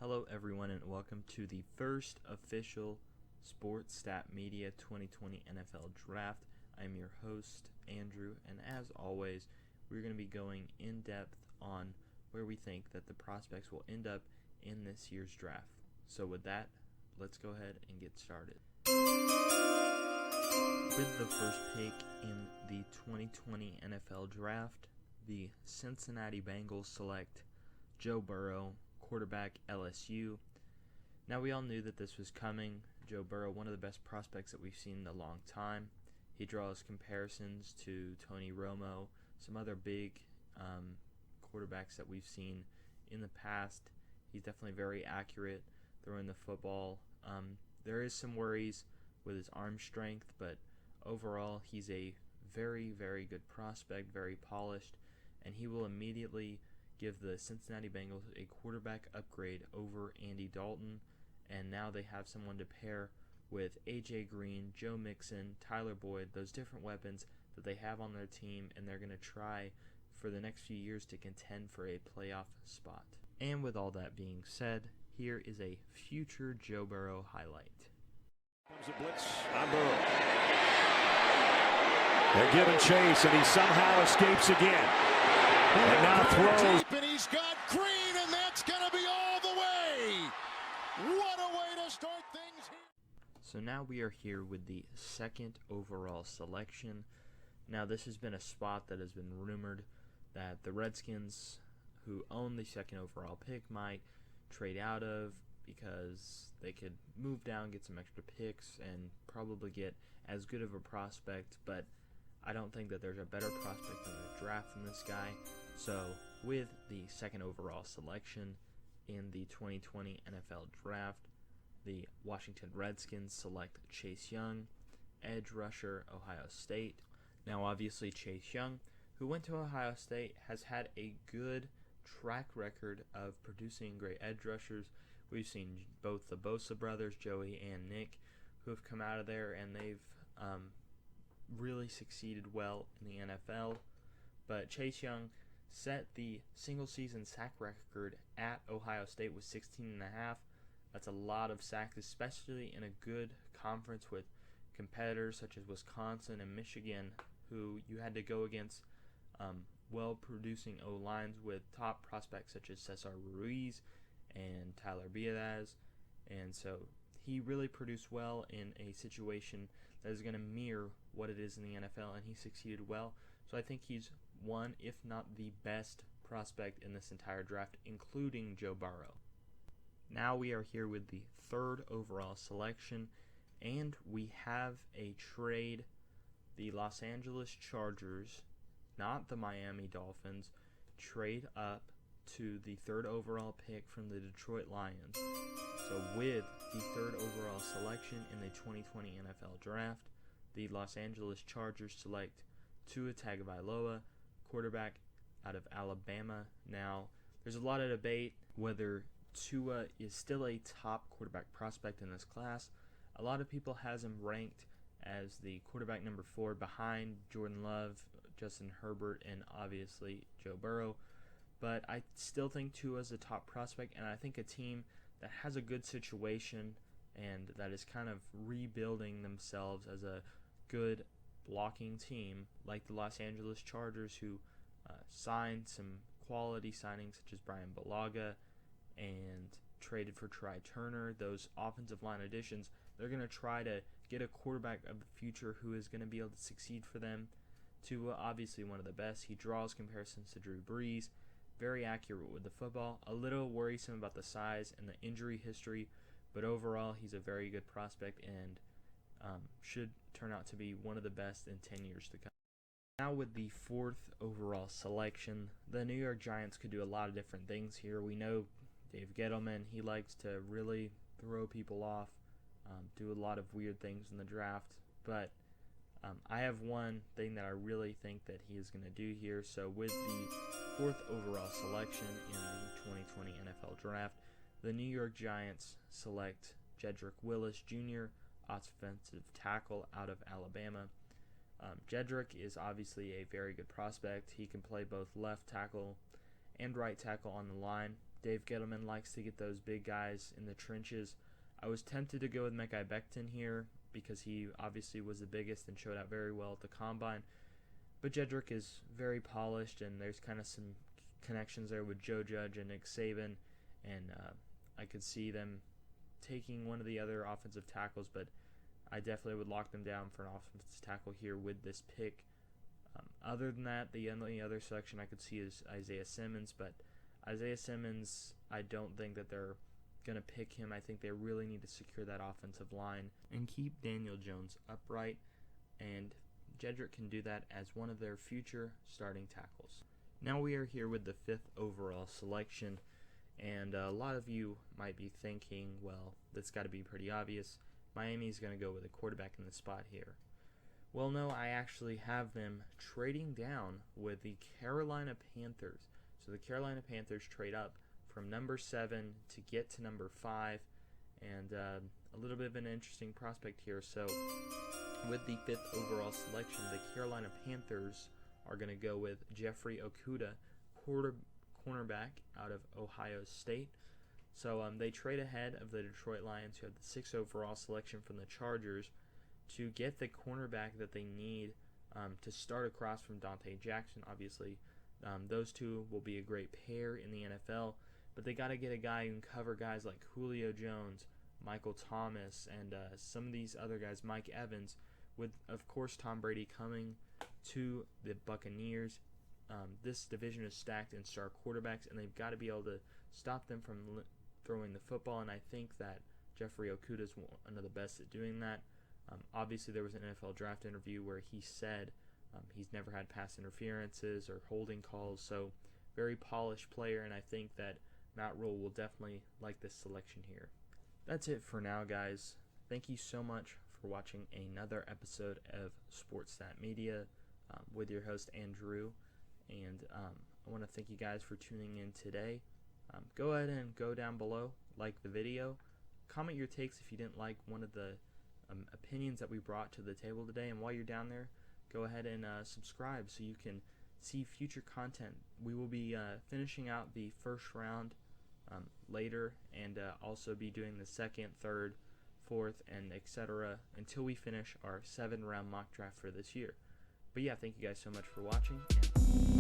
Hello everyone and welcome to the first official Sports Stat Media 2020 NFL Draft. I'm your host, Andrew, and as always, we're going to be going in depth on where we think that the prospects will end up in this year's draft. So with that, let's go ahead and get started. With the first pick in the 2020 NFL Draft, the Cincinnati Bengals select Joe Burrow, quarterback, LSU. Now, we all knew that this was coming. Joe Burrow, one of the best prospects that we've seen in a long time. He draws comparisons to Tony Romo, some other big quarterbacks that we've seen in the past. He's definitely very accurate throwing the football. There is some worries with his arm strength, but overall, he's a very, very good prospect, very polished, and he will immediately give the Cincinnati Bengals a quarterback upgrade over Andy Dalton, and now they have someone to pair with A.J. Green, Joe Mixon, Tyler Boyd, those different weapons that they have on their team, and they're going to try for the next few years to contend for a playoff spot. And with all that being said, here is a future Joe Burrow highlight. Comes a blitz on Burrow. They're giving chase, and he somehow escapes again. And now throws. And he's got Green, and that's going to be all the way. What a way to start things here. So now we are here with the second overall selection. Now, this has been a spot that has been rumored that the Redskins, who own the second overall pick, might trade out of because they could move down, get some extra picks, and probably get as good of a prospect, but I don't think that there's a better prospect in the draft than this guy. So with the second overall selection in the 2020 NFL Draft, the Washington Redskins select Chase Young, edge rusher, Ohio State. Now obviously Chase Young, who went to Ohio State, has had a good track record of producing great edge rushers. We've seen both the Bosa brothers, Joey and Nick, who have come out of there, and they've really succeeded well in the NFL. But Chase Young set the single-season sack record at Ohio State with 16.5. That's a lot of sacks, especially in a good conference with competitors such as Wisconsin and Michigan, who you had to go against well-producing O-lines with top prospects such as Cesar Ruiz and Tyler Biadasz. And so he really produced well in a situation that is going to mirror what it is in the NFL, and he succeeded well. So I think he's one, if not the best prospect in this entire draft, including Joe Burrow. Now we are here with the third overall selection, and we have a trade. The Los Angeles Chargers, not the Miami Dolphins, trade up to the third overall pick from the Detroit Lions. So with the third overall selection in the 2020 NFL Draft, the Los Angeles Chargers select Tua Tagovailoa, quarterback out of Alabama. Now, there's a lot of debate whether Tua is still a top quarterback prospect in this class. A lot of people has him ranked as the quarterback number 4 behind Jordan Love, Justin Herbert, and obviously Joe Burrow. But I still think Tua is a top prospect, and I think a team that has a good situation and that is kind of rebuilding themselves as a good blocking team, like the Los Angeles Chargers, who signed some quality signings such as Brian Bulaga and traded for Try Turner, those offensive line additions. They're going to try to get a quarterback of the future who is going to be able to succeed for them. Tua, obviously one of the best. He draws comparisons to Drew Brees. Very accurate with the football. A little worrisome about the size and the injury history, but overall he's a very good prospect and should turn out to be one of the best in 10 years to come. Now with the fourth overall selection, the New York Giants could do a lot of different things here. We know Dave Gettleman, he likes to really throw people off, do a lot of weird things in the draft, but I have one thing that I really think that he is going to do here. So with the fourth overall selection in the 2020 NFL Draft, the New York Giants select Jedrick Willis Jr., offensive tackle out of Alabama. Jedrick is obviously a very good prospect. He can play both left tackle and right tackle on the line. Dave Gettleman likes to get those big guys in the trenches. I was tempted to go with Mekhi Becton here because he obviously was the biggest and showed out very well at the Combine. But Jedrick is very polished, and there's kind of some connections there with Joe Judge and Nick Saban, and I could see them taking one of the other offensive tackles, but I definitely would lock them down for an offensive tackle here with this pick. Other than that, the only other selection I could see is Isaiah Simmons, but Isaiah Simmons, I don't think that they're going to pick him. I think they really need to secure that offensive line and keep Daniel Jones upright, and Jedrick can do that as one of their future starting tackles. Now we are here with the 5th overall selection, and a lot of you might be thinking, well, that's got to be pretty obvious. Miami's going to go with a quarterback in the spot here. Well, no, I actually have them trading down with the Carolina Panthers. So the Carolina Panthers trade up from number 7 to get to number 5, and a little bit of an interesting prospect here. So with the 5th overall selection, the Carolina Panthers are going to go with Jeffrey Okudah, cornerback out of Ohio State. So they trade ahead of the Detroit Lions, who have the 6th overall selection from the Chargers, to get the cornerback that they need to start across from Dante Jackson. Obviously, those two will be a great pair in the NFL, but they got to get a guy who can cover guys like Julio Jones, Michael Thomas, and some of these other guys, Mike Evans, with, of course, Tom Brady coming to the Buccaneers. This division is stacked in star quarterbacks, and they've got to be able to stop them from throwing the football, and I think that Jeffrey Okudah is one of the best at doing that. Obviously, there was an NFL draft interview where he said he's never had pass interferences or holding calls, so very polished player, and I think that Matt Rule will definitely like this selection here. That's it for now, guys. Thank you so much for watching another episode of SportsStat Media with your host, Andrew, and I want to thank you guys for tuning in today. Go ahead and go down below, like the video, comment your takes if you didn't like one of the opinions that we brought to the table today, and while you're down there, go ahead and subscribe so you can see future content. We will be finishing out the first round later, and also be doing the 2nd, 3rd, 4th, and etc. until we finish our 7-round mock draft for this year. But yeah, thank you guys so much for watching, and